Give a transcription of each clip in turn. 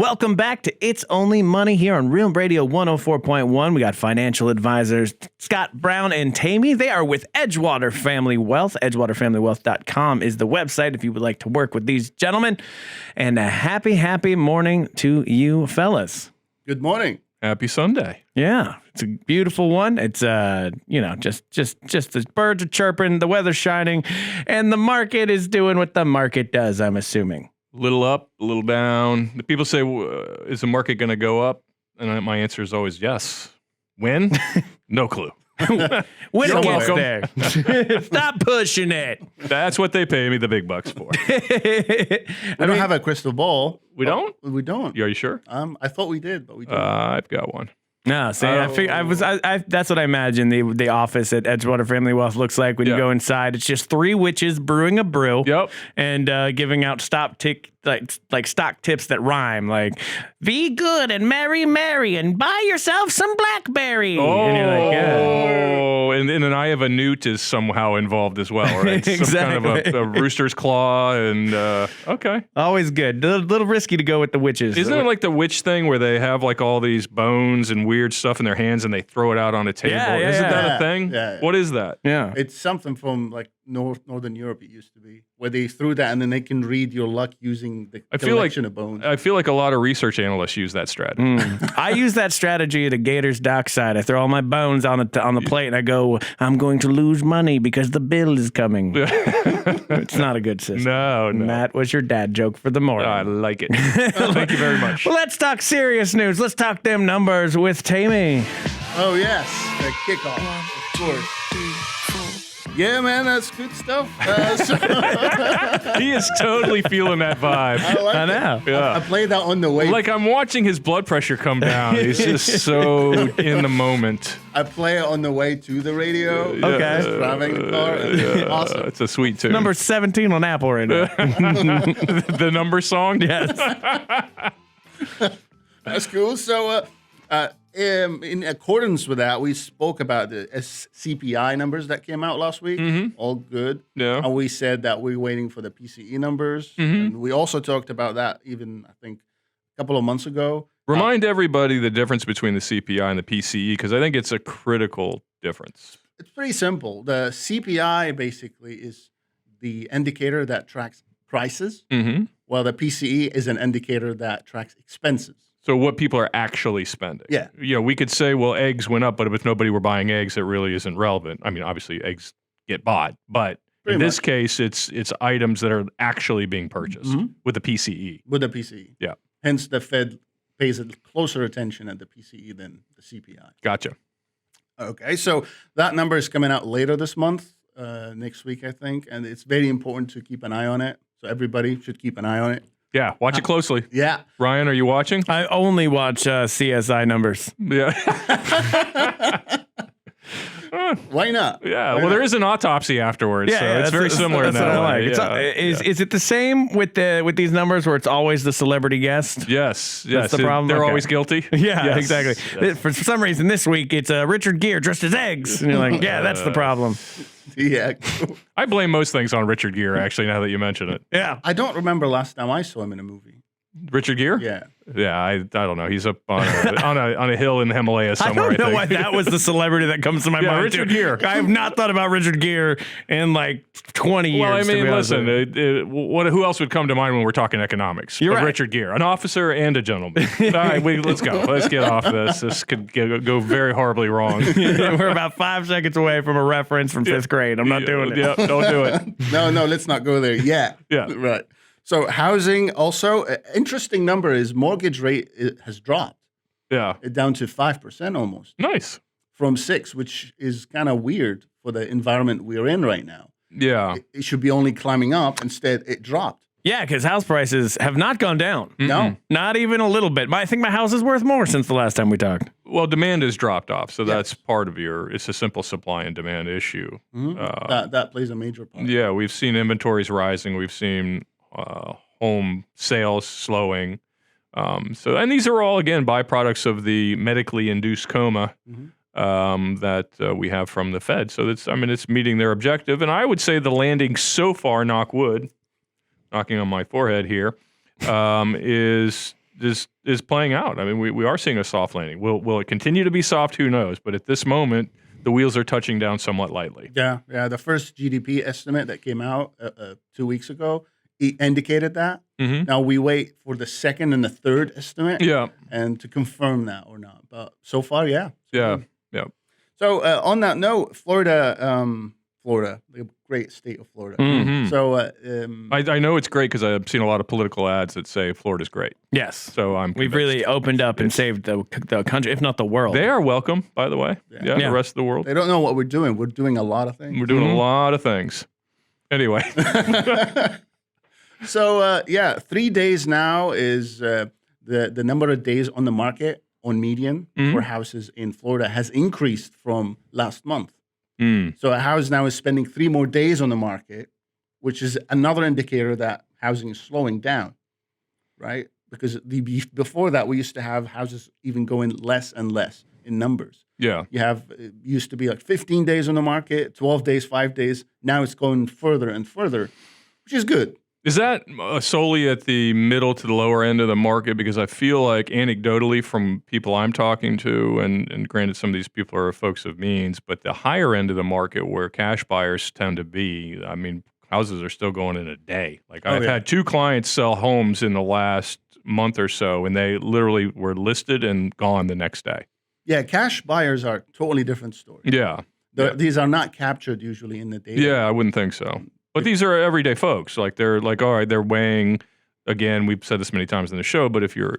Welcome back to It's Only Money here on Real Radio 104.1. We got financial advisors Scott Brown and Tammy. They are with Edgewater Family Wealth. EdgewaterFamilyWealth.com is the website if you would like to work with these gentlemen. And a happy morning to you fellas. Good morning. Happy Sunday. Yeah, it's a beautiful one. It's just the birds are chirping, the weather's shining, and the market is doing what the market does, I'm assuming. A little up, a little down. The people say, is the market going to go up? And my answer is always yes. When? No clue. When You're it gets welcome. there. Stop pushing it. That's what they pay me the big bucks for. We don't have a crystal ball. We don't? We don't. Are you sure? I thought we did, but we don't. I've got one. No, see, that's what I imagine the office at Edgewater Family Wealth looks like when you go inside. It's just three witches brewing a brew, and giving out stock tips that rhyme, like "Be good and marry Mary and buy yourself some BlackBerry." Oh, and you're like, and an eye of a newt is somehow involved as well, right? Exactly. Some kind of a rooster's claw, and okay. Always good. A little risky to go with the witches. Isn't it like the witch thing where they have like all these bones and weird stuff in their hands and they throw it out on a table? Isn't that a thing? Yeah. What is that? Yeah. It's something from like Northern Europe. It used to be where they threw that and then they can read your luck using the collection of bones. I feel like a lot of research analysts use that strategy. I use that strategy at a Gators dockside. I throw all my bones on the plate and I go, I'm going to lose money because the bill is coming. It's not a good system. No. That was your dad joke for the morning. I like it. Thank you very much. Well, let's talk serious news. Let's talk them numbers with Tammy. Oh yes, the kickoff, of course. Yeah, man, that's good stuff. He is totally feeling that vibe. I know. Yeah. I played that on the way. Like I'm watching his blood pressure come down. He's just so in the moment. I play it on the way to the radio. Okay. Just driving the car. Awesome. It's a sweet tune. Number 17 on Apple right now. The number song? Yes. That's cool. So, in accordance with that, we spoke about the CPI numbers that came out last week. All good. Yeah. And we said that we're waiting for the PCE numbers. And we also talked about that even, I think, a couple of months ago. Remind everybody the difference between the CPI and the PCE, because I think it's a critical difference. It's pretty simple. The CPI basically is the indicator that tracks prices, while the PCE is an indicator that tracks expenses. So what people are actually spending. Yeah. You know, we could say, well, eggs went up, but if nobody were buying eggs, it really isn't relevant. I mean, obviously eggs get bought, but in this case, it's items that are actually being purchased with the PCE. With the PCE. Yeah. Hence, the Fed pays closer attention at the PCE than the CPI. Gotcha. Okay, so that number is coming out later this month, next week, I think, and it's very important to keep an eye on it. So everybody should keep an eye on it. Yeah, watch it closely. Yeah. Ryan, are you watching? I only watch CSI numbers. Yeah. Why not? Yeah, well, there is an autopsy afterwards, so it's very similar in that's that what I way. like. Yeah, Is it the same with these numbers where it's always the celebrity guest? Yes. That's the problem? They're Okay. always guilty. Yeah, Yes, exactly. yes. For some reason, this week it's Richard Gere dressed as eggs, and you're like, yeah, that's the problem. Yeah. I blame most things on Richard Gere, actually, now that you mention it. Yeah. I don't remember last time I saw him in a movie. Richard Gere? Yeah. Yeah, I don't know. He's up on a hill in the Himalayas I somewhere, don't know think. why that was the celebrity that comes to my mind. Richard too. Gere. I have not thought about Richard Gere in like 20 years. Well, I to mean, be honest listen, with you. who else would come to mind when we're talking economics? You're But right. Richard Gere, an officer and a gentleman. All right, let's go. Let's get off this. This could go very horribly wrong. We're about 5 seconds away from a reference from fifth grade. I'm not doing it. Yeah, don't do it. No, let's not go there yet. Yeah. Right. So housing also, interesting number is mortgage rate has dropped. Yeah. Down to 5% almost Nice. from 6%, which is kind of weird for the environment we're in right now. Yeah. It should be only climbing up. Instead, it dropped. Yeah, because house prices have not gone down. No. Not even a little bit. I think my house is worth more since the last time we talked. Well, demand has dropped off, so that's part of it's a simple supply and demand issue. That plays a major part. Yeah, we've seen inventories rising. We've seen home sales slowing. And these are all, again, byproducts of the medically induced coma that we have from the Fed. So it's meeting their objective. And I would say the landing so far, knock wood, knocking on my forehead here, is is playing out. I mean, we are seeing a soft landing. Will it continue to be soft? Who knows? But at this moment, the wheels are touching down somewhat lightly. Yeah. The first GDP estimate that came out 2 weeks ago indicated that. Mm-hmm. Now we wait for the second and the third estimate. Yeah. And to confirm that or not. But so far, yeah. Yeah. So on that note, Florida, the great state of Florida. Mm-hmm. So I know it's great because I've seen a lot of political ads that say Florida's great. Yes. So we've really opened up and saved the country, if not the world. They are welcome, by the way. Yeah. The rest of the world. They don't know what we're doing. We're doing a lot of things. We're doing a lot of things. Anyway. So 3 days now is the number of days on the market on median for houses in Florida has increased from last month. So a house now is spending 3 more days on the market, which is another indicator that housing is slowing down, right? Because before that, we used to have houses even going less and less in numbers. Yeah. It used to be like 15 days on the market, 12 days, 5 days. Now it's going further and further, which is good. Is that solely at the middle to the lower end of the market? Because I feel like anecdotally from people I'm talking to, and granted some of these people are folks of means, but the higher end of the market where cash buyers tend to be, I mean, houses are still going in a day. Like I've had 2 clients sell homes in the last month or so, and they literally were listed and gone the next day. Yeah, cash buyers are a totally different story. Yeah. These are not captured usually in the data. Yeah, I wouldn't think so. But these are everyday folks. Like they're like, all right, they're weighing. Again, we've said this many times in the show, but if you're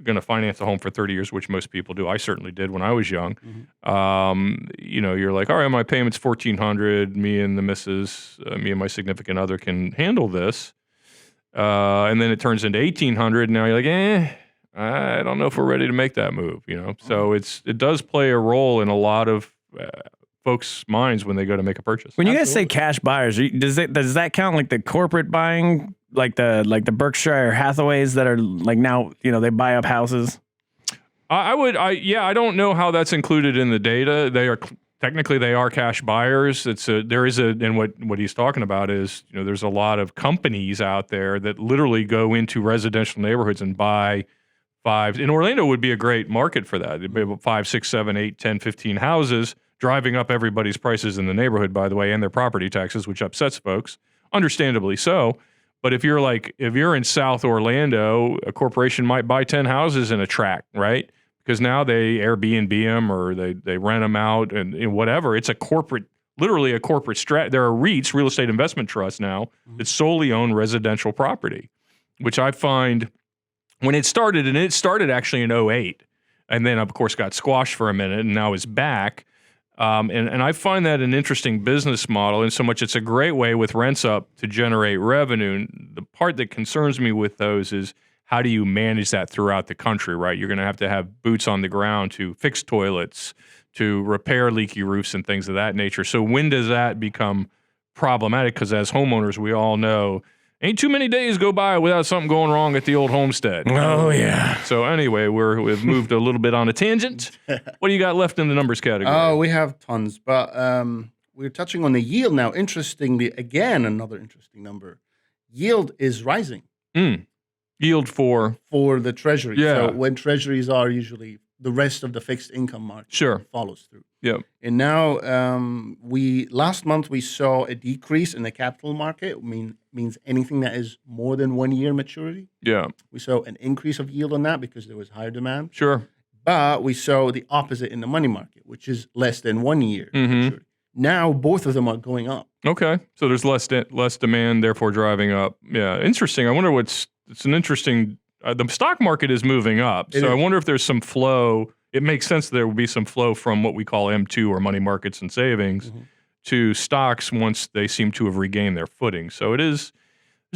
going to finance a home for 30 years, which most people do, I certainly did when I was young. You're like, all right, my payment's $1,400. Me and the missus, me and my significant other can handle this, and then it turns into $1,800. Now you're like, I don't know if we're ready to make that move. So it does play a role in a lot of folks' minds when they go to make a purchase. When you guys say cash buyers, does that count like the corporate buying, like the Berkshire Hathaways that are like now they buy up houses? I don't know how that's included in the data. They are technically cash buyers. And what he's talking about is there's a lot of companies out there that literally go into residential neighborhoods and buy 5. In Orlando would be a great market for that. It'd be about 5, 6, 7, 8, 10, 15 houses. Driving up everybody's prices in the neighborhood, by the way, and their property taxes, which upsets folks, understandably so. But if you're in South Orlando, a corporation might buy 10 houses in a tract, right? Because now they Airbnb them or they rent them out and whatever. It's literally a corporate strat. There are REITs, real estate investment trusts now, that solely own residential property, which I find when it started, and it started actually in 2008, and then of course got squashed for a minute and now is back. And I find that an interesting business model in so much it's a great way with rents up to generate revenue. The part that concerns me with those is how do you manage that throughout the country, right? You're going to have boots on the ground to fix toilets, to repair leaky roofs and things of that nature. So when does that become problematic? Because as homeowners, we all know ain't too many days go by without something going wrong at the old homestead. Oh, yeah. So anyway, we've moved a little bit on a tangent. What do you got left in the numbers category? Oh, we have tons. But we're touching on the yield now. Interestingly, again, another interesting number. Yield is rising. Yield for the Treasury. Yeah. So when Treasuries are usually the rest of the fixed income market follows through. Yep. And now last month we saw a decrease in the capital market. Means anything that is more than 1 year maturity. Yeah. We saw an increase of yield on that because there was higher demand. Sure. But we saw the opposite in the money market, which is less than 1 year maturity. Now both of them are going up. Okay. So there's less demand, therefore driving up. Yeah. Interesting. I wonder it's an interesting. The stock market is moving up, so I wonder if there's some flow. It makes sense that there will be some flow from what we call M2 or money markets and savings to stocks once they seem to have regained their footing. So isn't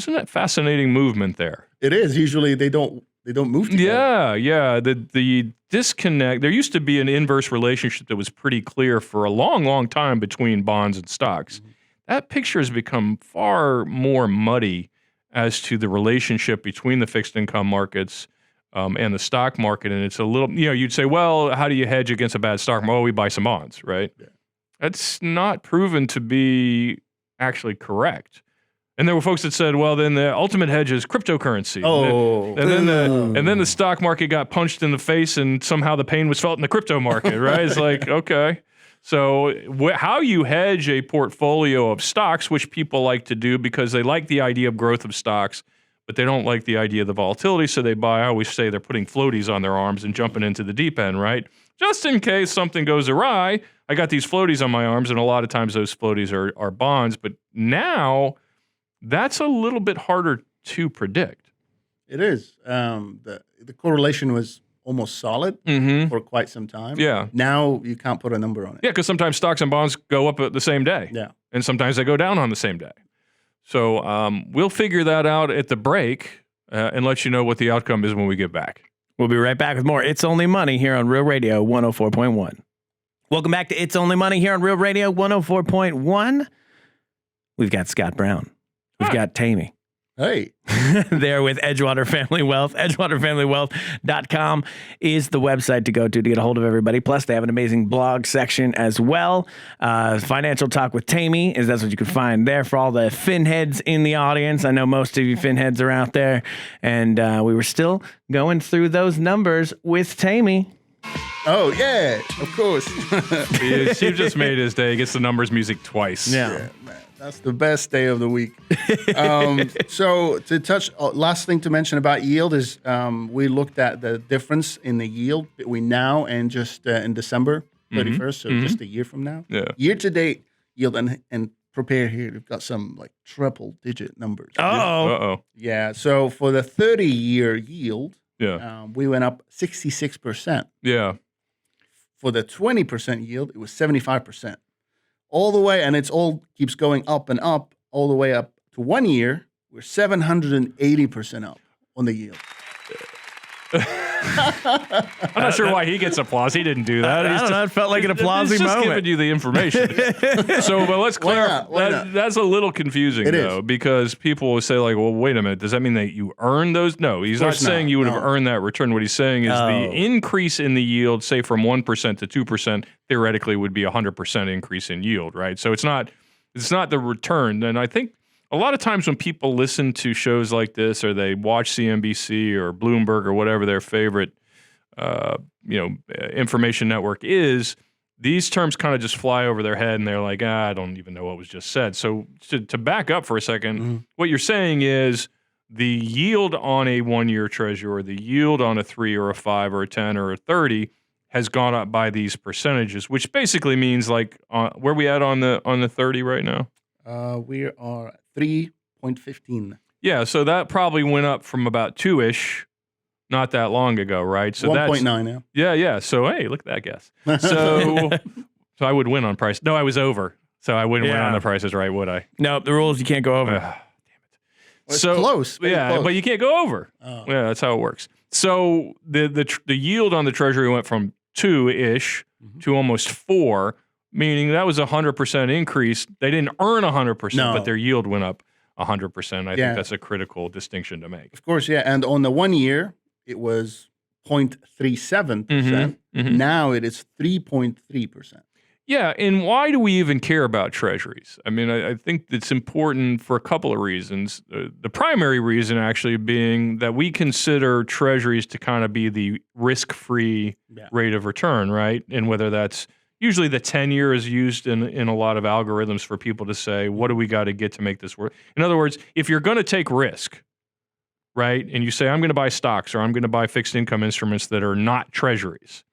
that fascinating movement there? It is. Usually they don't move together. Yeah. The disconnect. There used to be an inverse relationship that was pretty clear for a long, long time between bonds and stocks. That picture has become far more muddy as to the relationship between the fixed income markets and the stock market. And it's a little, you'd say, well, how do you hedge against a bad stock market? Oh, we buy some bonds, right? Yeah. That's not proven to be actually correct. And there were folks that said, well, then the ultimate hedge is cryptocurrency. Oh. And then the stock market got punched in the face and somehow the pain was felt in the crypto market, right? It's like, okay. So how you hedge a portfolio of stocks, which people like to do because they like the idea of growth of stocks, but they don't like the idea of the volatility. So they buy, I always say they're putting floaties on their arms and jumping into the deep end, right? Just in case something goes awry, I got these floaties on my arms, and a lot of times those floaties are bonds. But now that's a little bit harder to predict. It is. The correlation was almost solid for quite some time. Yeah. Now you can't put a number on it. Yeah, because sometimes stocks and bonds go up at the same day. Yeah. And sometimes they go down on the same day. So we'll figure that out at the break and let you know what the outcome is when we get back. We'll be right back with more It's Only Money here on Real Radio 104.1. Welcome back to It's Only Money here on Real Radio 104.1. We've got Scott Brown. We've got Tammy. Hey. There with Edgewater Family Wealth. EdgewaterFamilyWealth.com is the website to go to get a hold of everybody. Plus, they have an amazing blog section as well. Financial Talk with Tammy that's what you can find there for all the finheads in the audience. I know most of you finheads are out there. And we were still going through those numbers with Tammy. Oh, yeah, of course. Steve just made his day. He gets the numbers music twice. Yeah, man. That's the best day of the week. So to touch, last thing to mention about yield is we looked at the difference in the yield between now and just in December 31st, so just a year from now. Yeah. Year to date yield, and prepare here, we've got some like triple digit numbers. Uh-oh. Yeah, so for the 30-year yield, Yeah. We went up 66%. Yeah. For the 20% yield, it was 75%. All the way, and it's all keeps going up and up, all the way up to 1 year, we're 780% up on the yield. I'm not sure why he gets applause. He didn't do that. I don't know. It felt like an applause He's just moment. giving you the information. So, but let's clarify. Why not? That's a little confusing, though, because people will say, like, well, wait a minute. Does that mean that you earn those? No, he's not saying you would have earned that return. What he's saying is the increase in the yield, say from 1% to 2%, theoretically would be 100% increase in yield, right? So it's not the return. And I think a lot of times when people listen to shows like this, or they watch CNBC or Bloomberg or whatever their favorite, information network is, these terms kind of just fly over their head, and they're like, I don't even know what was just said. So to back up for a second, what you're saying is the yield on a 1-year treasury, or the yield on a 3 or a 5 or a 10 or a 30 has gone up by these percentages, which basically means like where we at on the 30 right now? We are 3.15. Yeah, so that probably went up from about 2-ish not that long ago, right? So 1.9 now. Yeah. So hey, look at that guess. So I would win on price. No, I was over. So I wouldn't win on the prices, right? Would I? No, the rules you can't go over. Damn it. Well, it's close. Yeah, but you can't go over. Oh. Yeah, that's how it works. So the yield on the treasury went from 2-ish to almost 4, meaning that was 100% increase. They didn't earn 100%, but their yield went up 100%. I think that's a critical distinction to make. Of course, yeah. And on the 1 year, it was 0.37%. Now it is 3.3%. Yeah, and why do we even care about treasuries? I mean, I think it's important for a couple of reasons. The primary reason actually being that we consider treasuries to kind of be the risk-free rate of return, right? And whether that's usually the 10-year is used in a lot of algorithms for people to say, what do we got to get to make this work? In other words, if you're going to take risk, right, and you say, I'm going to buy stocks or I'm going to buy fixed income instruments that are not treasuries,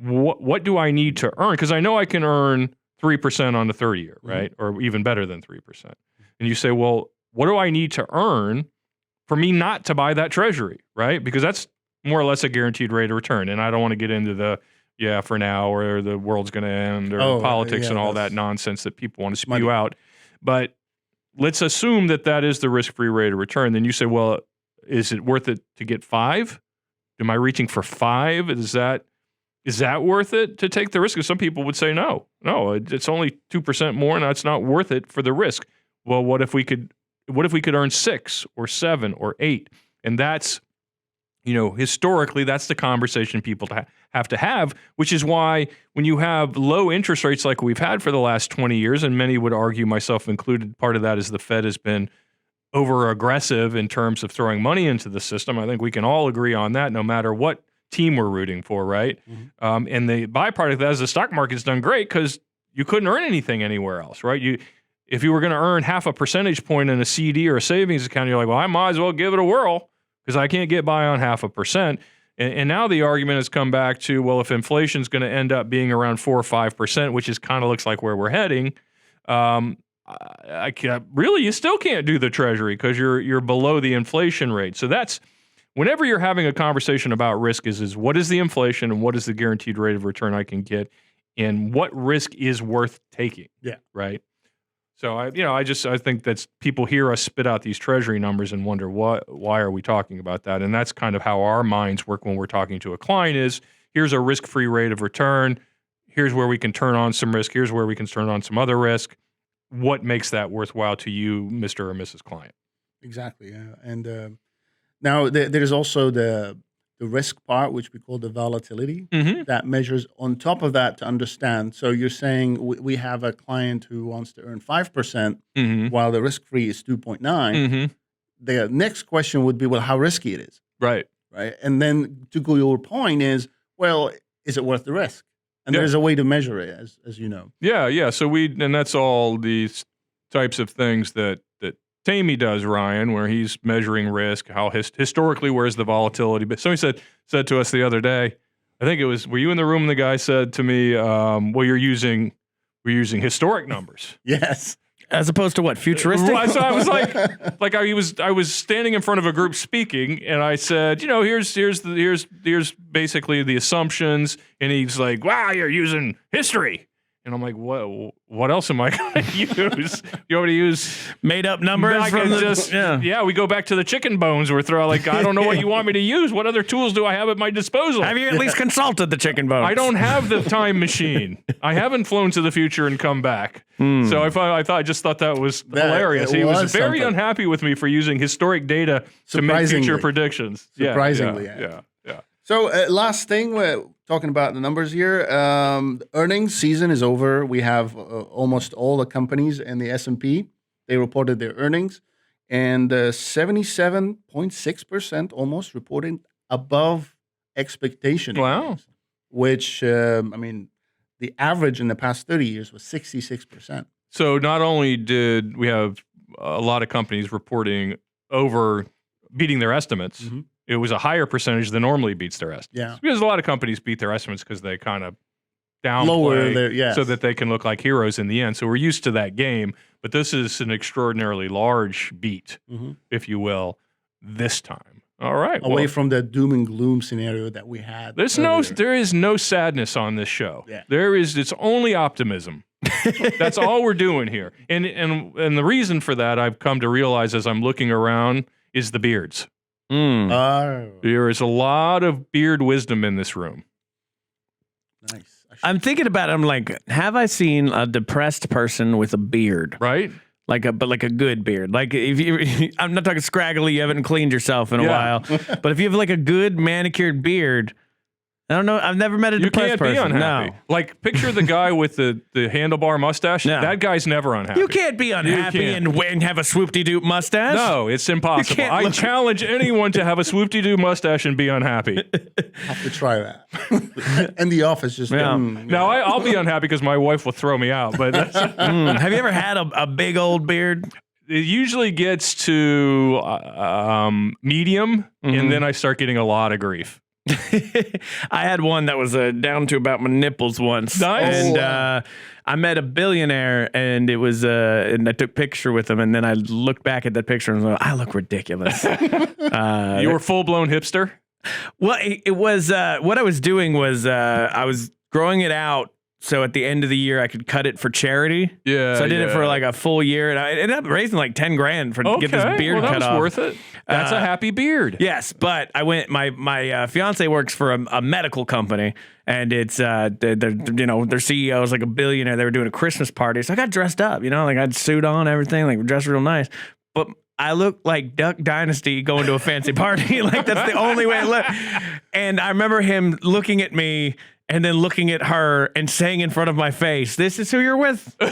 what do I need to earn? Because I know I can earn 3% on the 30-year, right? Or even better than 3%. And you say, well, what do I need to earn for me not to buy that treasury, right? Because that's more or less a guaranteed rate of return. And I don't want to get into the, for now, or the world's going to end, or politics and all that nonsense that people want to spew out. But let's assume that is the risk-free rate of return. Then you say, well, is it worth it to get 5? Am I reaching for 5? Is that worth it to take the risk? Because some people would say, no, it's only 2% more, and that's not worth it for the risk. Well, what if we could earn 6 or 7 or 8? And that's, historically, that's the conversation people have to have, which is why when you have low interest rates like we've had for the last 20 years, and many would argue, myself included, part of that is the Fed has been over aggressive in terms of throwing money into the system. I think we can all agree on that, no matter what team we're rooting for, right? Mm-hmm. And the byproduct of that is the stock market's done great because you couldn't earn anything anywhere else, right? If you were going to earn half a percentage point in a CD or a savings account, you're like, well, I might as well give it a whirl because I can't get by on 0.5%. And now the argument has come back to, well, if inflation's going to end up being around 4 or 5%, which is kind of looks like where we're heading, you still can't do the Treasury because you're below the inflation rate. So that's whenever you're having a conversation about risk is what is the inflation and what is the guaranteed rate of return I can get, and what risk is worth taking. Yeah. Right. So I think that's people hear us spit out these Treasury numbers and wonder why are we talking about that? And that's kind of how our minds work when we're talking to a client is here's a risk-free rate of return. Here's where we can turn on some risk. Here's where we can turn on some other risk. What makes that worthwhile to you, Mr. or Mrs. Client? Exactly. Yeah. And now there's also the risk part, which we call the volatility, that measures on top of that to understand. So you're saying we have a client who wants to earn 5% while the risk-free is 2.9. The next question would be, well, how risky it is. Right. Right. And then to go your point is, well, is it worth the risk? And there's a way to measure it, as you know. Yeah. So and that's all these types of things that Tammy does, Ryan, where he's measuring risk, how historically, where's the volatility? But somebody said to us the other day, I think it was, were you in the room? And the guy said to me, well, we're using historic numbers. Yes. As opposed to what, futuristic? So I was I was standing in front of a group speaking, and I said, here's basically the assumptions, and he's like, wow, you're using history. And I'm like, what else am I going to use? You want me to use made up numbers? We go back to the chicken bones. We're throwing I don't know what you want me to use. What other tools do I have at my disposal? Have you at least consulted the chicken bones? I don't have the time machine. I haven't flown to the future and come back. So I just thought that was hilarious. He was very unhappy with me for using historic data to make future predictions. Surprisingly, yeah. So last thing, we're talking about the numbers here. Earnings season is over. We have almost all the companies in the S&P. They reported their earnings, and 77.6% almost reporting above expectation. Wow. Which, the average in the past 30 years was 66%. So not only did we have a lot of companies reporting beating their estimates, it was a higher percentage than normally beats their estimates. Yeah. Because a lot of companies beat their estimates because they kind of downplay so that they can look like heroes in the end. So we're used to that game, but this is an extraordinarily large beat, if you will, this time. All right. Away from the doom and gloom scenario that we had. There is no sadness on this show. Yeah. It's only optimism. That's all we're doing here. And the reason for that, I've come to realize as I'm looking around, is the beards. There is a lot of beard wisdom in this room. Nice. I'm thinking about it. I'm like, have I seen a depressed person with a beard? Right. Like a good beard. Like I'm not talking scraggly. You haven't cleaned yourself in a while. But if you have like a good manicured beard, I don't know. I've never met a depressed person. You can't be unhappy. No. Like, picture the guy with the handlebar mustache. No. That guy's never unhappy. You can't be unhappy and have a swoop-de-doop mustache. No, it's impossible. I challenge anyone to have a swoop-de-doo mustache and be unhappy. Have to try that. In the office, just... Now, I'll be unhappy because my wife will throw me out. But that's Have you ever had a big old beard? It usually gets to medium, and then I start getting a lot and I had one that was down to about my nipples once. Nice. And I met a billionaire, and it was and I took a picture with him, and then I looked back at that picture and was like, I look ridiculous. You were full-blown hipster? Well, it was what I was doing was I was growing it out. So at the end of the year, I could cut it for charity. Yeah. So I did it for like a full year, and I ended up raising like $10,000 to get this beard cut off. That was worth it. That's a happy beard. Yes, but I went. My fiance works for a medical company, and it's their CEO is like a billionaire. They were doing a Christmas party, so I got dressed up. Like I had a suit on, everything, like dressed real nice. But I look like Duck Dynasty going to a fancy party. Like that's the only way I look. And I remember him looking at me. and then looking at her and saying in front of my face, "This is who you're with." And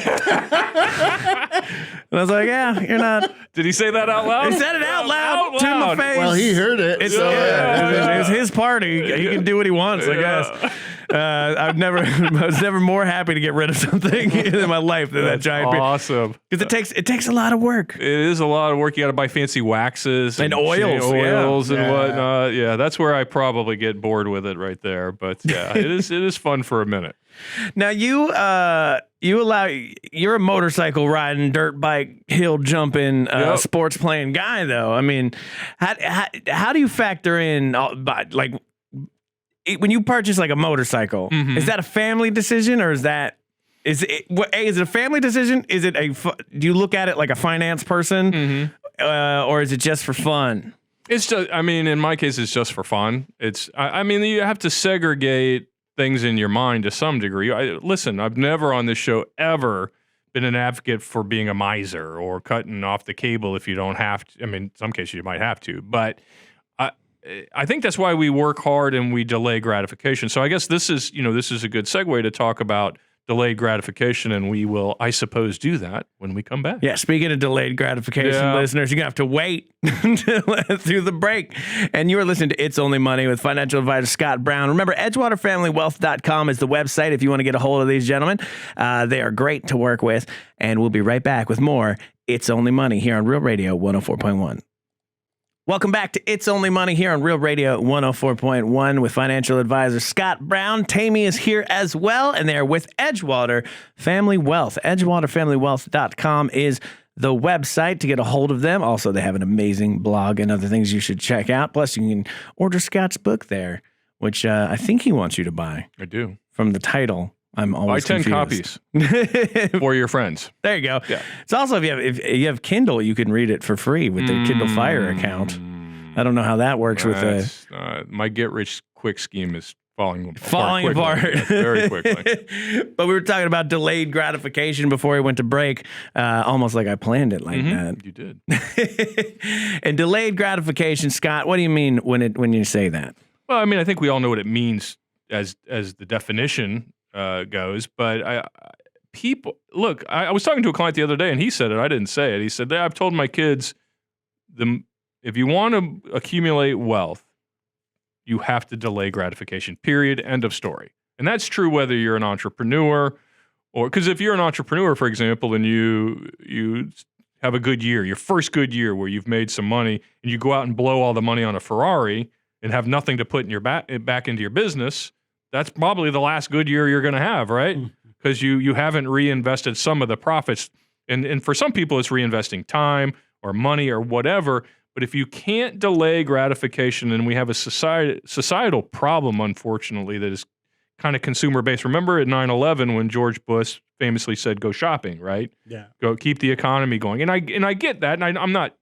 I was like, "Yeah, you're not." Did he say that out loud? He said it out loud to my face. Well, he heard it. It's his party. He can do what he wants, I guess. I was never more happy to get rid of something in my life than that giant beard. Awesome. Because it takes a lot of work. It is a lot of work. You got to buy fancy waxes and oils and whatnot. Yeah, that's where I probably get bored with it right there. But yeah, it is fun for a minute. Now you're a motorcycle riding, dirt bike, hill jumping, sports playing guy though. I mean, how do you factor in when you purchase like a motorcycle? Is that a family decision or is it a family decision? Is it do you look at it like a finance person, or is it just for fun? It's just, I mean, in my case, it's just for fun. I mean, you have to segregate things in your mind to some degree. Listen, I've never on this show ever been an advocate for being a miser or cutting off the cable if you don't have to. I mean, in some cases you might have to, but I think that's why we work hard and we delay gratification. So I guess this is a good segue to talk about delayed gratification, and we will, I suppose, do that when we come back. Yeah, speaking of delayed gratification, listeners, you're going to have to wait through the break. And you are listening to It's Only Money with financial advisor Scott Brown. Remember, EdgewaterFamilyWealth.com is the website if you want to get a hold of these gentlemen. They are great to work with, and we'll be right back with more It's Only Money here on Real Radio 104.1. Welcome back to It's Only Money here on Real Radio 104.1 with financial advisor Scott Brown. Tammy is here as well, and they're with Edgewater Family Wealth. EdgewaterFamilyWealth.com is the website to get a hold of them. Also, they have an amazing blog and other things you should check out. Plus, you can order Scott's book there, which I think he wants you to buy. I do. From the title. I'm always buy 10 confused. copies for your friends. There you go. Yeah. It's also if you have Kindle, you can read it for free with the Kindle Fire account. I don't know how that works with my get rich quick scheme is falling apart very quickly. But we were talking about delayed gratification before we went to break, almost like I planned it like that. You did. And delayed gratification, Scott, what do you mean when you say that? Well, I mean, I think we all know what it means as the definition goes, but look, I was talking to a client the other day and he said it, I didn't say it. He said, I've told my kids, if you want to accumulate wealth, you have to delay gratification, period, end of story. And that's true whether you're an entrepreneur or, because if you're an entrepreneur, for example, and you have a good year, your first good year where you've made some money and you go out and blow all the money on a Ferrari and have nothing to put in your back into your business, that's probably the last good year you're going to have, right? Because you haven't reinvested some of the profits. And for some people, it's reinvesting time or money or whatever. But if you can't delay gratification, and we have a societal problem, unfortunately, that is kind of consumer-based. Remember at 9/11 when George Bush famously said, go shopping, right? Yeah. Go keep the economy going. And I get that, and I'm not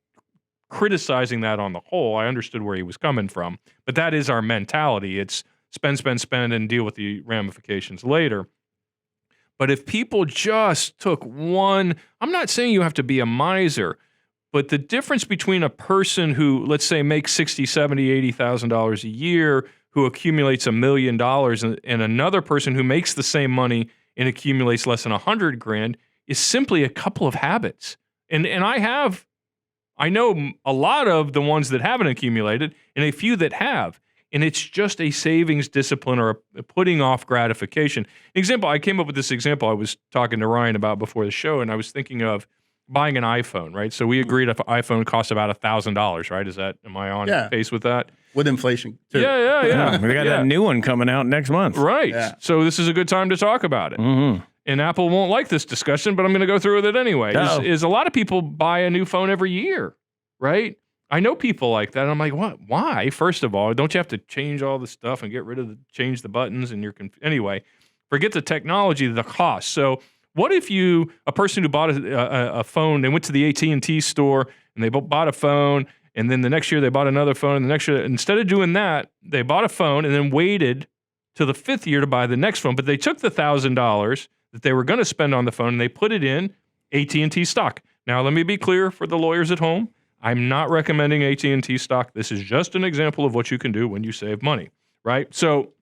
criticizing that on the whole. I understood where he was coming from. But that is our mentality. It's spend, and deal with the ramifications later. But if people just took one, I'm not saying you have to be a miser, but the difference between a person who, let's say, makes $60,000, $70,000, $80,000 a year, who accumulates $1 million, and another person who makes the same money and accumulates less than $100,000 is simply a couple of habits. And I know a lot of the ones that haven't accumulated and a few that have. And it's just a savings discipline or a putting off gratification. I came up with this example I was talking to Ryan about before the show, and I was thinking of buying an iPhone, right? So we agreed if an iPhone costs about $1,000, right? Am I on pace with that? With inflation, too. Yeah. We got that new one coming out next month. Right. Yeah. So this is a good time to talk about it. Mm-hmm. And Apple won't like this discussion, but I'm going to go through with it anyway. Is a lot of people buy a new phone every year, right? I know people like that. I'm like, what? Why? First of all, don't you have to change all the stuff and get rid of change the buttons and anyway, forget the technology, the cost. So what if a person who bought a phone, they went to the AT&T store and they bought a phone, and then the next year they bought another phone, and the next year, instead of doing that, they bought a phone and then waited to the fifth year to buy the next phone, but they took the $1,000 that they were going to spend on the phone and they put it in AT&T stock. Now, let me be clear for the lawyers at home. I'm not recommending AT&T stock. This is just an example of what you can do when you save money, right? So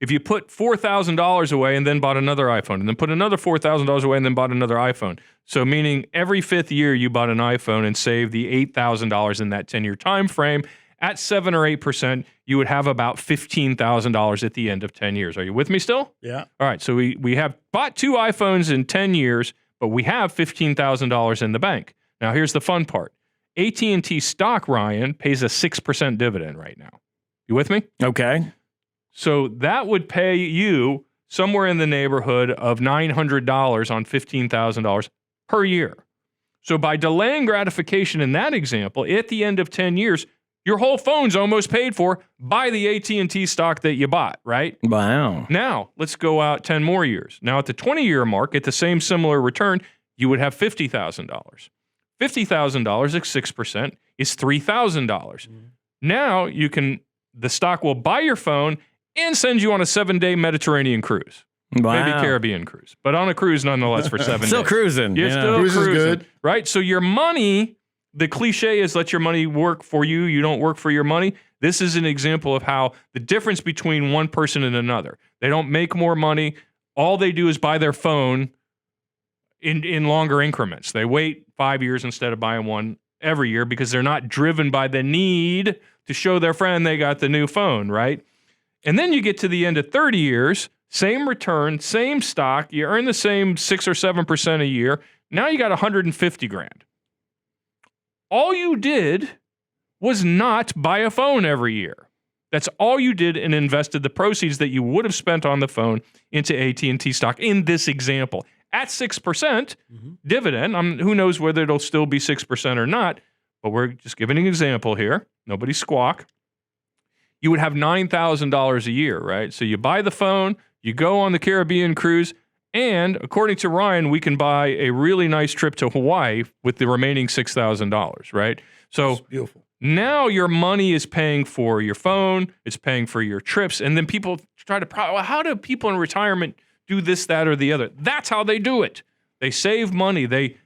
If you put $4,000 away and then bought another iPhone, and then put another $4,000 away and then bought another iPhone, so meaning every 5th year you bought an iPhone and saved the $8,000 in that 10-year time frame, at 7 or 8%, you would have about $15,000 at the end of 10 years. Are you with me still? Yeah. All right, so we have bought 2 iPhones in 10 years, but we have $15,000 in the bank. Now, here's the fun part. AT&T stock, Ryan, pays a 6% dividend right now. You with me? Okay. So that would pay you somewhere in the neighborhood of $900 on $15,000 per year. So by delaying gratification in that example, at the end of 10 years, your whole phone's almost paid for by the AT&T stock that you bought, right? Wow. Now, let's go out 10 more years. Now, at the 20-year mark, at the same similar return, you would have $50,000. $50,000 at 6% is $3,000. Mm-hmm. Now, the stock will buy your phone and send you on a 7-day Mediterranean cruise. Wow. Maybe Caribbean cruise, but on a cruise nonetheless for 7 days. Still cruising. You're still cruise cruising, is good. right? So your money, the cliche is let your money work for you. You don't work for your money. This is an example of how the difference between one person and another. They don't make more money. All they do is buy their phone in longer increments. They wait 5 years instead of buying one every year because they're not driven by the need to show their friend they got the new phone, right? And then you get to the end of 30 years, same return, same stock, you earn the same 6 or 7% a year. Now you got 150 grand. All you did was not buy a phone every year. That's all you did, and invested the proceeds that you would have spent on the phone into AT&T stock in this example. At 6% dividend, who knows whether it'll still be 6% or not, but we're just giving an example here. Nobody squawk. You would have $9,000 a year, right? So you buy the phone, you go on the Caribbean cruise, and according to Ryan, we can buy a really nice trip to Hawaii with the remaining $6,000, right? So That's beautiful. Now your money is paying for your phone, it's paying for your trips, and then people try to, well, how do people in retirement do this, that, or the other? That's how they do it. They save money. They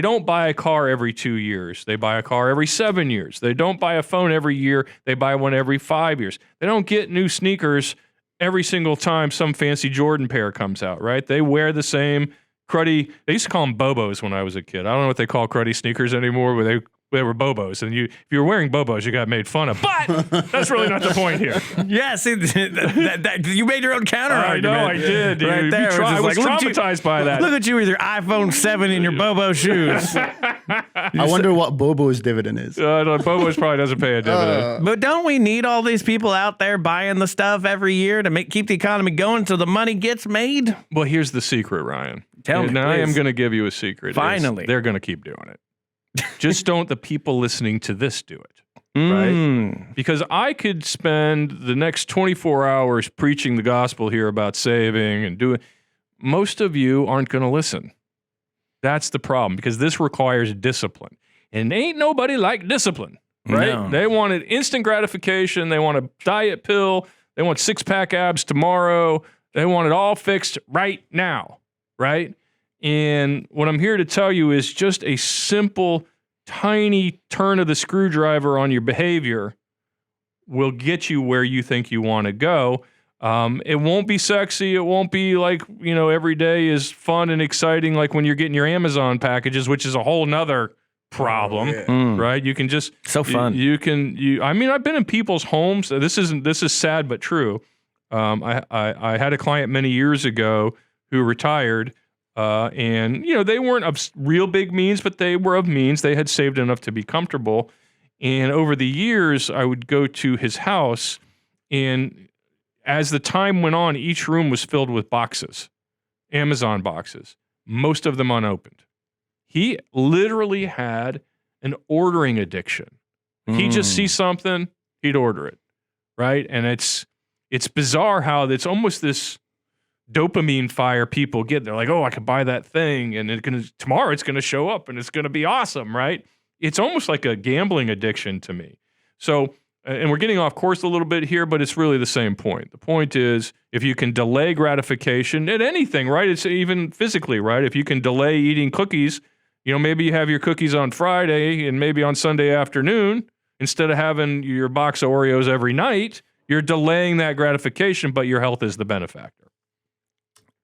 don't buy a car every 2 years. They buy a car every 7 years. They don't buy a phone every year. They buy one every 5 years. They don't get new sneakers every single time some fancy Jordan pair comes out, right? They wear the same cruddy, they used to call them Bobos when I was a kid. I don't know what they call cruddy sneakers anymore, but they were Bobos, and if you were wearing Bobos, you got made fun of. But that's really not the point here. Yeah, see, you made your own counter argument. I know, I did. Dude. Right there, I was like, traumatized by that. Look at you with your iPhone 7 and your Bobo shoes. I wonder what Bobo's dividend is. Bobo's probably doesn't pay a dividend. But don't we need all these people out there buying the stuff every year to keep the economy going so the money gets made? Well, here's the secret, Ryan. Tell me, now I am please. going to give you a secret. Finally. They're going to keep doing it. Just don't the people listening to this do it, right? Because I could spend the next 24 hours preaching the gospel here about saving and doing. Most of you aren't going to listen. That's the problem, because this requires discipline. And ain't nobody like discipline, right? No. They wanted instant gratification. They want a diet pill. They want six-pack abs tomorrow. They want it all fixed right now, right? And what I'm here to tell you is just a simple, tiny turn of the screwdriver on your behavior will get you where you think you want to go. It won't be sexy. It won't be like, every day is fun and exciting like when you're getting your Amazon packages, which is a whole nother problem, right? You can just... So fun. I've been in people's homes. This is sad but true. I had a client many years ago who retired. And they weren't of real big means, but they were of means. They had saved enough to be comfortable. And over the years, I would go to his house, and as the time went on, each room was filled with boxes, Amazon boxes, most of them unopened. He literally had an ordering addiction. He'd just see something, he'd order it, right? And it's bizarre how it's almost this dopamine fire people get. They're like, oh, I could buy that thing, and tomorrow it's going to show up, and it's going to be awesome, right? It's almost like a gambling addiction to me. So, and we're getting off course a little bit here, but it's really the same point. The point is, if you can delay gratification at anything, right? It's even physically, right? If you can delay eating cookies, maybe you have your cookies on Friday and maybe on Sunday afternoon, instead of having your box of Oreos every night, You're delaying that gratification, but your health is the benefactor.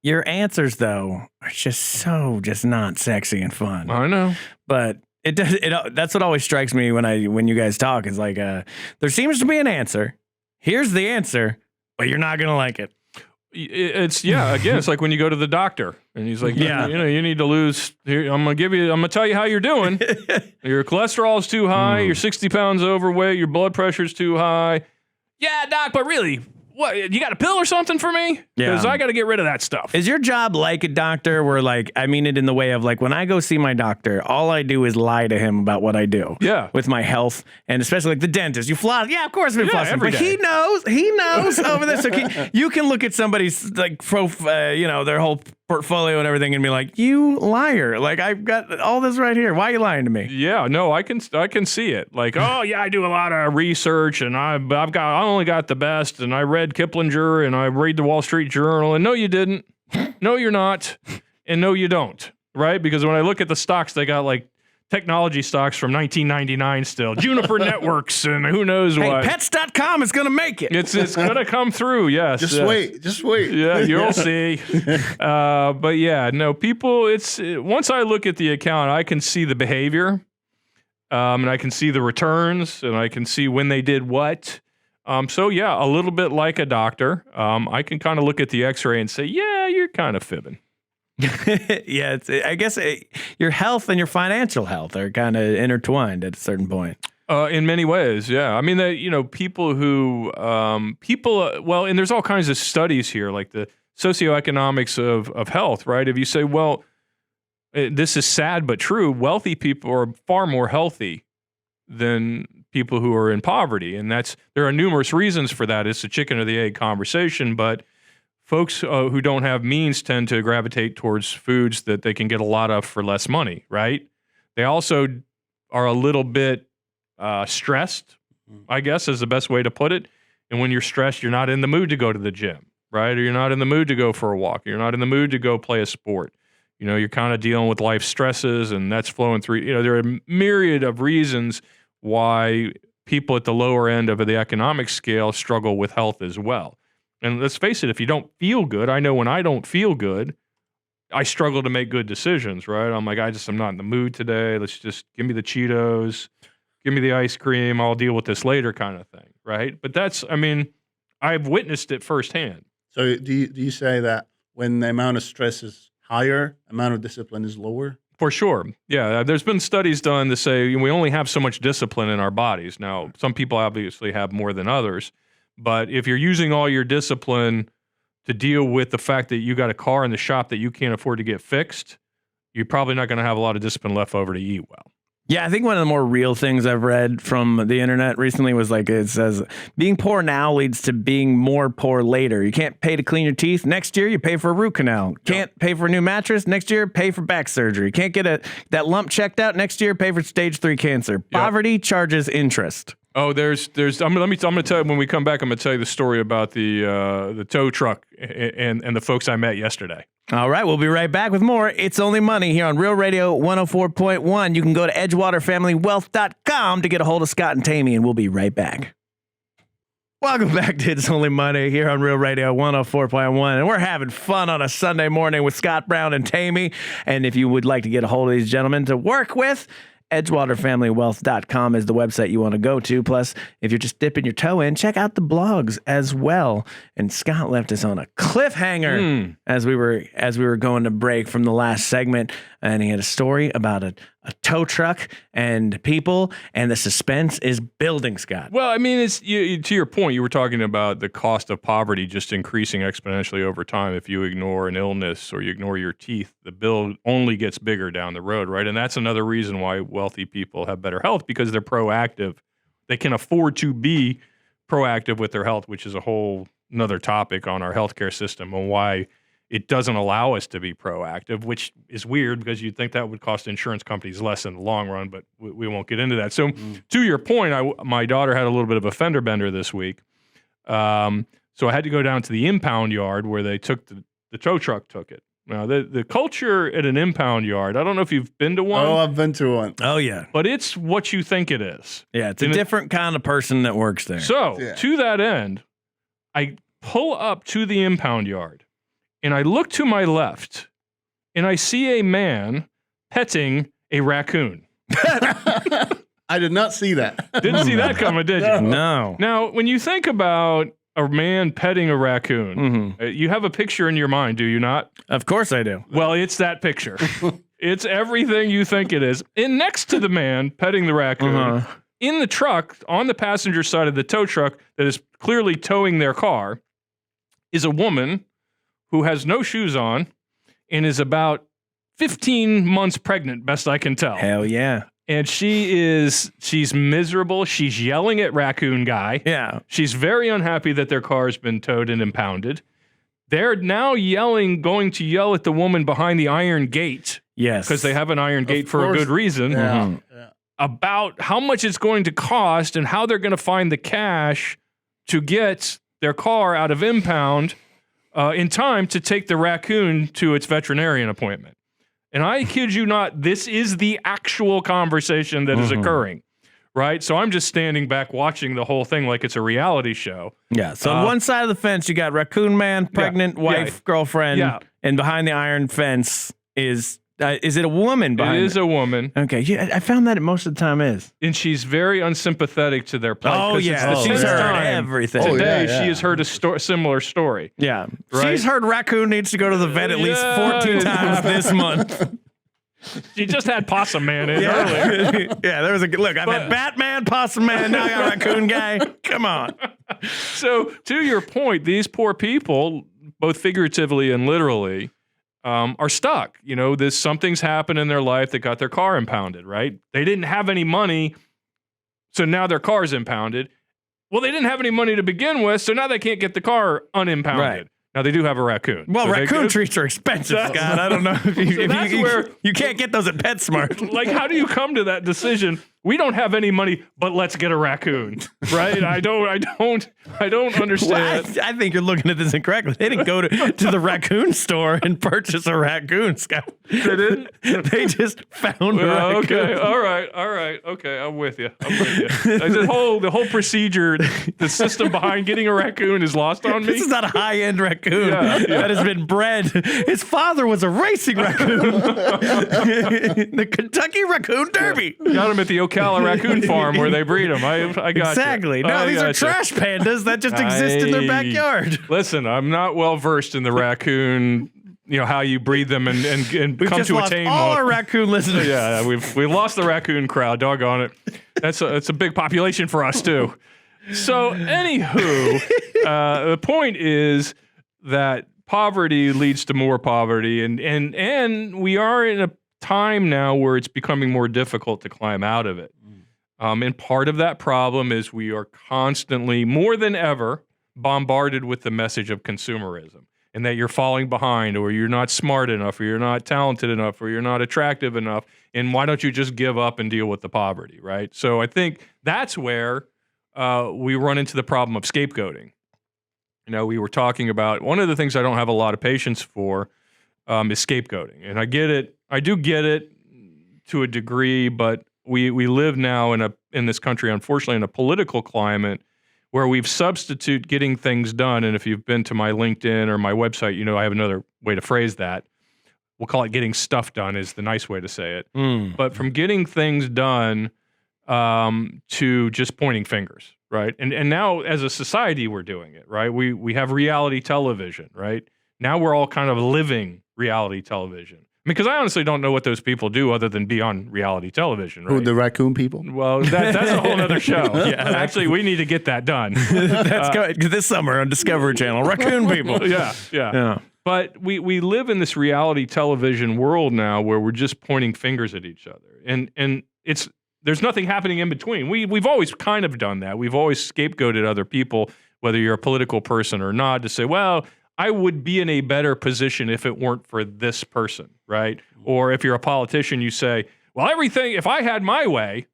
Your answers, though, are just not sexy and fun. I know. But that's what always strikes me when you guys talk is like, there seems to be an answer. Here's the answer, but you're not going to like it. It's like when you go to the doctor and he's like, you need to lose here. I'm going to tell you how you're doing. Your cholesterol is too high. You're 60 pounds overweight. Your blood pressure is too high. Yeah, doc, but really, what, you got a pill or something for me? Because I got to get rid of that stuff. Is your job like a doctor where, like, I mean it in the way of, like, when I go see my doctor, all I do is lie to him about what I do with my health, and especially, like, the dentist. You floss. Yeah, of course I've been flossing. But he knows over this. So you can look at somebody's, like, their whole portfolio and everything and be like, you liar. Like, I've got all this right here. Why are you lying to me? Yeah, no, I can see it. Like, oh, yeah, I do a lot of research, and I only got the best, and I read Kiplinger, and I read the Wall Street Journal, and no, you didn't. No, you're not. And no, you don't. Right? Because when I look at the stocks, they got like technology stocks from 1999 still. Juniper Networks and who knows what. Pets.com is going to make it. It's going to come through, yes. Just wait. Yeah, you'll see. But yeah, no, people, once I look at the account, I can see the behavior, and I can see the returns, and I can see when they did what. So yeah, a little bit like a doctor. I can kind of look at the x-ray and say, yeah, you're kind of fibbing. Yeah, I guess your health and your financial health are kind of intertwined at a certain point. In many ways, yeah. I mean, people who, well, and there's all kinds of studies here, like the socioeconomics of health, right? If you say, well, this is sad but true, wealthy people are far more healthy than people who are in poverty. And there are numerous reasons for that. It's the chicken or the egg conversation, but folks who don't have means tend to gravitate towards foods that they can get a lot of for less money, right? They also are a little bit stressed, I guess is the best way to put it. And when you're stressed, you're not in the mood to go to the gym, right? Or you're not in the mood to go for a walk. You're not in the mood to go play a sport. You're kind of dealing with life stresses, and that's flowing through. There are a myriad of reasons why people at the lower end of the economic scale struggle with health as well. And let's face it, if you don't feel good, I know when I don't feel good, I struggle to make good decisions, right? I'm like, I'm not in the mood today. Let's just give me the Cheetos, give me the ice cream. I'll deal with this later kind of thing, right? But I've witnessed it firsthand. So do you say that when the amount of stress is higher, amount of discipline is lower? For sure. Yeah. There's been studies done to say we only have so much discipline in our bodies. Now, some people obviously have more than others, but if you're using all your discipline to deal with the fact that you got a car in the shop that you can't afford to get fixed, you're probably not going to have a lot of discipline left over to eat well. Yeah, I think one of the more real things I've read from the internet recently was like, it says, being poor now leads to being more poor later. You can't pay to clean your teeth. Next year, you pay for a root canal. Can't pay for a new mattress. Next year, pay for back surgery. Can't get that lump checked out. Next year, pay for stage 3 cancer. Poverty charges interest. Oh, I'm going to tell you when we come back. I'm going to tell you the story about the tow truck and the folks I met yesterday. All right, we'll be right back with more. It's Only Money here on Real Radio 104.1. You can go to EdgewaterFamilyWealth.com to get a hold of Scott and Tammy, and we'll be right back. Welcome back to It's Only Money here on Real Radio 104.1. And we're having fun on a Sunday morning with Scott Brown and Tammy. And if you would like to get a hold of these gentlemen to work with, EdgewaterFamilyWealth.com is the website you want to go to. Plus, if you're just dipping your toe in, check out the blogs as well. And Scott left us on a cliffhanger as we were going to break from the last segment, and he had a story about a tow truck and people, and the suspense is building, Scott. Well, I mean, to your point, you were talking about the cost of poverty just increasing exponentially over time. If you ignore an illness or you ignore your teeth, the bill only gets bigger down the road, right? And that's another reason why wealthy people have better health, because they're proactive. They can afford to be proactive with their health, which is a whole another topic on our healthcare system and why it doesn't allow us to be proactive, which is weird because you'd think that would cost insurance companies less in the long run, but we won't get into that. So to your point, my daughter had a little bit of a fender bender this week. So I had to go down to the impound yard where they took the tow truck took it. Now, the culture at an impound yard, I don't know if you've been to one. Oh, I've been to one. Oh, yeah. But it's what you think it is. Yeah, it's a different kind of person that works there. So to that end, I pull up to the impound yard, and I look to my left, and I see a man petting a raccoon. I did not see that. Didn't see that coming, did you? No. Now, when you think about a man petting a raccoon, you have a picture in your mind, do you not? Of course I do. Well, it's that picture. It's everything you think it is. And next to the man petting the raccoon, in the truck, on the passenger side of the tow truck that is clearly towing their car, is a woman who has no shoes on and is about 15 months pregnant, best I can tell. Hell yeah. And she's miserable. She's yelling at Raccoon Guy. Yeah. She's very unhappy that their car has been towed and impounded. They're now going to yell at the woman behind the iron gate. Yes. Because they have an iron gate for a good reason. Yeah. About how much it's going to cost and how they're going to find the cash to get their car out of impound in time to take the raccoon to its veterinarian appointment. And I kid you not, this is the actual conversation that is occurring, right? So I'm just standing back watching the whole thing like it's a reality show. Yeah. So on one side of the fence, you got Raccoon Man, pregnant wife, girlfriend, and behind the iron fence is it a woman behind it? It is a woman. Okay. Yeah, I found that most of the time is. And she's very unsympathetic to their plight. Oh, yeah. She's heard everything. Today, she has heard a similar story. Yeah. Right? She's heard Raccoon needs to go to the vet at least 14 times this month. She just had Possum Man in earlier. Yeah, there was a look. I've had Batman, Possum Man, now I got Raccoon Guy. Come on. So, to your point, these poor people, both figuratively and literally, are stuck. You know, something's happened in their life that got their car impounded, right? They didn't have any money, so now their car's impounded. Well, they didn't have any money to begin with, so now they can't get the car unimpounded. Right. Now, they do have a raccoon. Well, so raccoon treats are expensive, Scott. I don't know. You can't get those at PetSmart. Like, how do you come to that decision? We don't have any money, but let's get a raccoon, right? I don't understand. Well, I think you're looking at this incorrectly. They didn't go to the raccoon store and purchase a raccoon, Scott. They didn't? They just found a raccoon. Okay, all right. Okay, I'm with you. The whole procedure, the system behind getting a raccoon is lost on me. This is not a high-end raccoon that has been bred. His father was a racing raccoon. The Kentucky Raccoon Derby. Got him at the Ocala Raccoon Farm where they breed them. I got exactly. You. No, these are trash pandas that just exist in their backyard. Listen, I'm not well versed in the raccoon. You know how you breed them and come to a tame all our raccoon listeners. Yeah, we've lost the raccoon crowd. Doggone it. That's a big population for us too. So, anywho, the point is that poverty leads to more poverty, and we are in a time now where it's becoming more difficult to climb out of it. And part of that problem is we are constantly, more than ever, bombarded with the message of consumerism and that you're falling behind or you're not smart enough or you're not talented enough or you're not attractive enough. And why don't you just give up and deal with the poverty, right? So I think that's where we run into the problem of scapegoating. You know, we were talking about one of the things I don't have a lot of patience for is scapegoating. And I get it. I do get it to a degree, but we live now in this country, unfortunately, in a political climate where we've substitute getting things done. And if you've been to my LinkedIn or my website, you know I have another way to phrase that. We'll call it getting stuff done is the nice way to say it. But from getting things done to just pointing fingers, right? And now as a society, we're doing it, right? We have reality television, right? Now we're all kind of living reality television. Because I honestly don't know what those people do other than be on reality television, right? Who, the raccoon people? Well, that's a whole other show. Actually, we need to get that done. That's good. This summer on Discovery Channel, raccoon people. Yeah. But we live in this reality television world now where we're just pointing fingers at each other. And there's nothing happening in between. We've always kind of done that. We've always scapegoated other people, whether you're a political person or not, to say, well, I would be in a better position if it weren't for this person, right? Or if you're a politician, you say, well, if I had my way,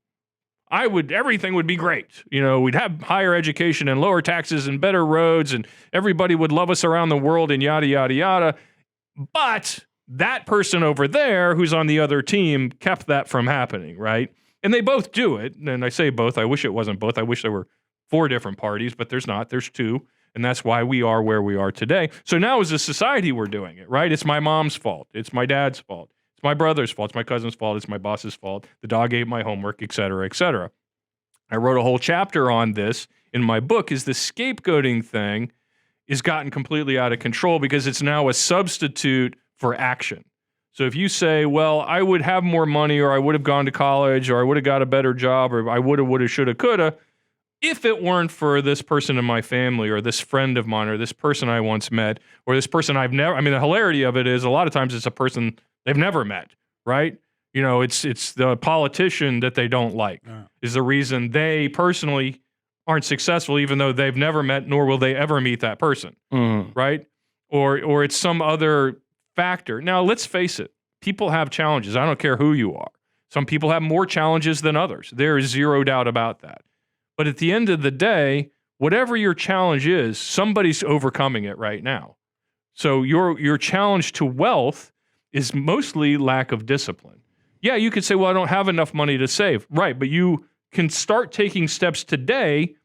everything would be great. You know, we'd have higher education and lower taxes and better roads and everybody would love us around the world and yada, yada, yada. But that person over there who's on the other team kept that from happening, right? And they both do it. And I say both. I wish it wasn't both. I wish there were 4 different parties, but there's not. There's 2. And that's why we are where we are today. So now as a society, we're doing it, right? It's my mom's fault. It's my dad's fault. It's my brother's fault. It's my cousin's fault. It's my boss's fault. The dog ate my homework, et cetera, et cetera. I wrote a whole chapter on this in my book. Is the scapegoating thing is gotten completely out of control because it's now a substitute for action. So if you say, well, I would have more money, or I would have gone to college, or I would have got a better job, or I woulda, shoulda, coulda, if it weren't for this person in my family, or this friend of mine, or this person I once met, or this person I've never, I mean, the hilarity of it is a lot of times it's a person they've never met, right? You know, it's the politician that they don't like is the reason they personally aren't successful, even though they've never met, nor will they ever meet that person, right? Or it's some other factor. Now, let's face it. People have challenges. I don't care who you are. Some people have more challenges than others. There is zero doubt about that. But at the end of the day, whatever your challenge is, somebody's overcoming it right now. So your challenge to wealth is mostly lack of discipline. Yeah, you could say, well, I don't have enough money to save. Right, but you can start taking steps today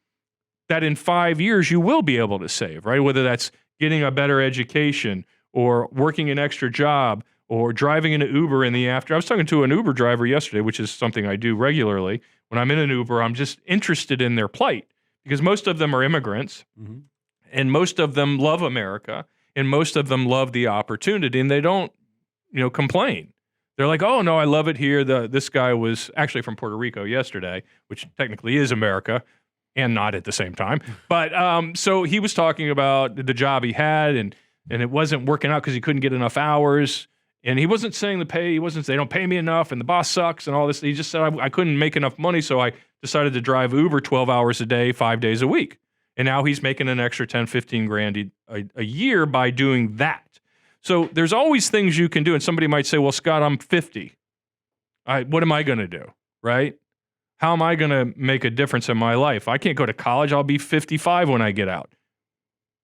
that in 5 years you will be able to save, right? Whether that's getting a better education, or working an extra job, or driving an Uber in the afternoon. I was talking to an Uber driver yesterday, which is something I do regularly. When I'm in an Uber, I'm just interested in their plight because most of them are immigrants, and most of them love America, and most of them love the opportunity, and they don't, complain. They're like, oh, no, I love it here. This guy was actually from Puerto Rico yesterday, which technically is America, and not at the same time. But so he was talking about the job he had, and it wasn't working out because he couldn't get enough hours. And he wasn't saying they don't pay me enough and the boss sucks and all this. He just said, I couldn't make enough money, so I decided to drive Uber 12 hours a day, 5 days a week. And now he's making an extra 10, 15 grand a year by doing that. So there's always things you can do. And somebody might say, well, Scott, I'm 50. What am I going to do, right? How am I going to make a difference in my life? I can't go to college. I'll be 55 when I get out.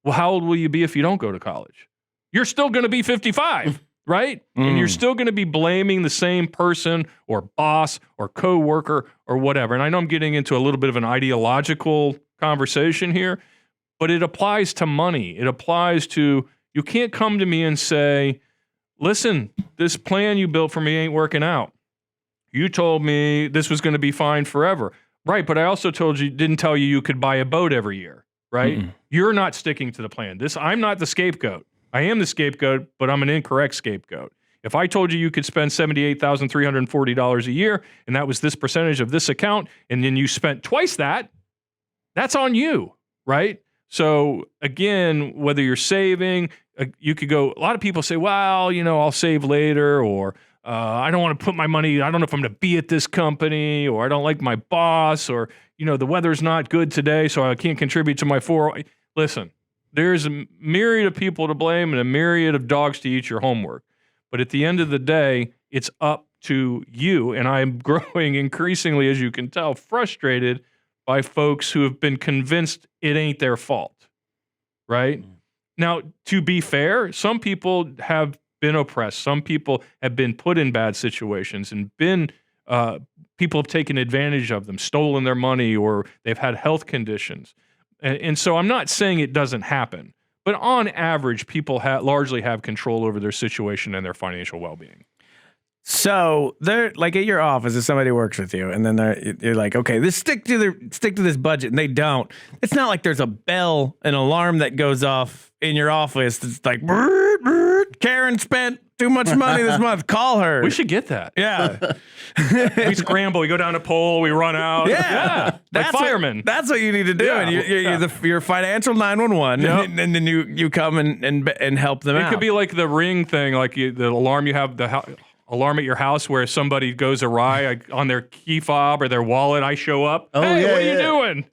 Well, how old will you be if you don't go to college? You're still going to be 55, right? And you're still going to be blaming the same person or boss or coworker or whatever. And I know I'm getting into a little bit of an ideological conversation here, but it applies to money. It applies to, you can't come to me and say, listen, this plan you built for me ain't working out. You told me this was going to be fine forever. Right, but I also didn't tell you could buy a boat every year. Right? You're not sticking to the plan. I'm not the scapegoat. I am the scapegoat, but I'm an incorrect scapegoat. If I told you could spend $78,340 a year, and that was this percentage of this account, and then you spent twice that, that's on you, right? So again, whether you're saving, you could go, a lot of people say, well, I'll save later, or I don't want to put my money, I don't know if I'm going to be at this company, or I don't like my boss, or the weather's not good today, so I can't contribute to my 401. Listen, there's a myriad of people to blame and a myriad of dogs to eat your homework. But at the end of the day, it's up to you. And I'm growing increasingly, as you can tell, frustrated by folks who have been convinced it ain't their fault, right? Now, to be fair, some people have been oppressed. Some people have been put in bad situations and people have taken advantage of them, stolen their money, or they've had health conditions. And so I'm not saying it doesn't happen, but on average, people largely have control over their situation and their financial well-being. So they're like at your office, if somebody works with you, and then you're like, okay, stick to this budget, and they don't. It's not like there's a bell, an alarm that goes off in your office. It's like, brrr, brrr, Karen spent too much money this month. Call her. We should get that. Yeah. We scramble. We go down a pole. We run out. Yeah. Like firemen. That's what you need to do. Yeah. And you're financial 911, and then you come and help them out. It could be like the Ring thing, like the alarm you have, alarm at your house where somebody goes awry on their key fob or their wallet. I show up. Oh, hey, what are you doing?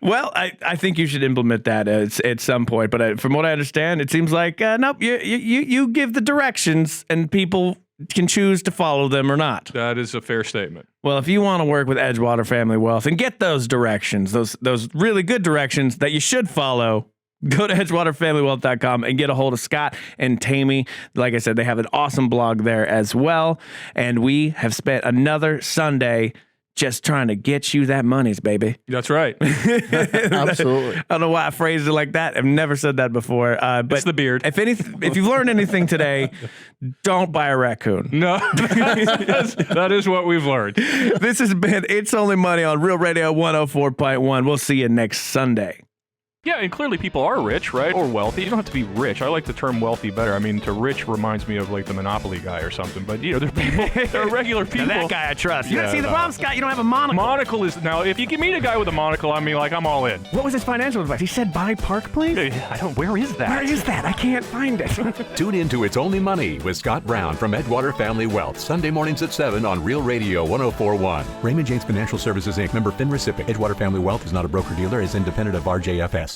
Well, I think you should implement that at some point. But from what I understand, it seems like nope. You give the directions and people can choose to follow them or not. That is a fair statement. Well, if you want to work with Edgewater Family Wealth and get those directions, those really good directions that you should follow, go to edgewaterfamilywealth.com and get a hold of Scott and Tammy. Like I said, they have an awesome blog there as well. And we have spent another Sunday just trying to get you that monies, baby. That's right. Absolutely. I don't know why I phrased it like that. I've never said that before. But it's the beard. If you've learned anything today, don't buy a raccoon. No, that is what we've learned. This has been It's Only Money on Real Radio 104.1. We'll see you next Sunday. Yeah, and clearly people are rich, right? Or wealthy. You don't have to be rich. I like the term wealthy better. I mean, to rich reminds me of like the Monopoly guy or something. But, you know, they're people, they're regular people. Now that guy I trust. Yeah, See, the problem, Scott, you don't have a monocle. Monocle is, now, if you give me a guy with a monocle, I mean, like, I'm all in. What was his financial advice? He said buy Park Place? Where is that? Where is that? I can't find it. Tune in to It's Only Money with Scott Brown from Edgewater Family Wealth, Sunday mornings at 7 on Real Radio 104.1. Raymond James Financial Services, Inc., member FINRA SIPC. Edgewater Family Wealth is not a broker-dealer, is independent of RJFS.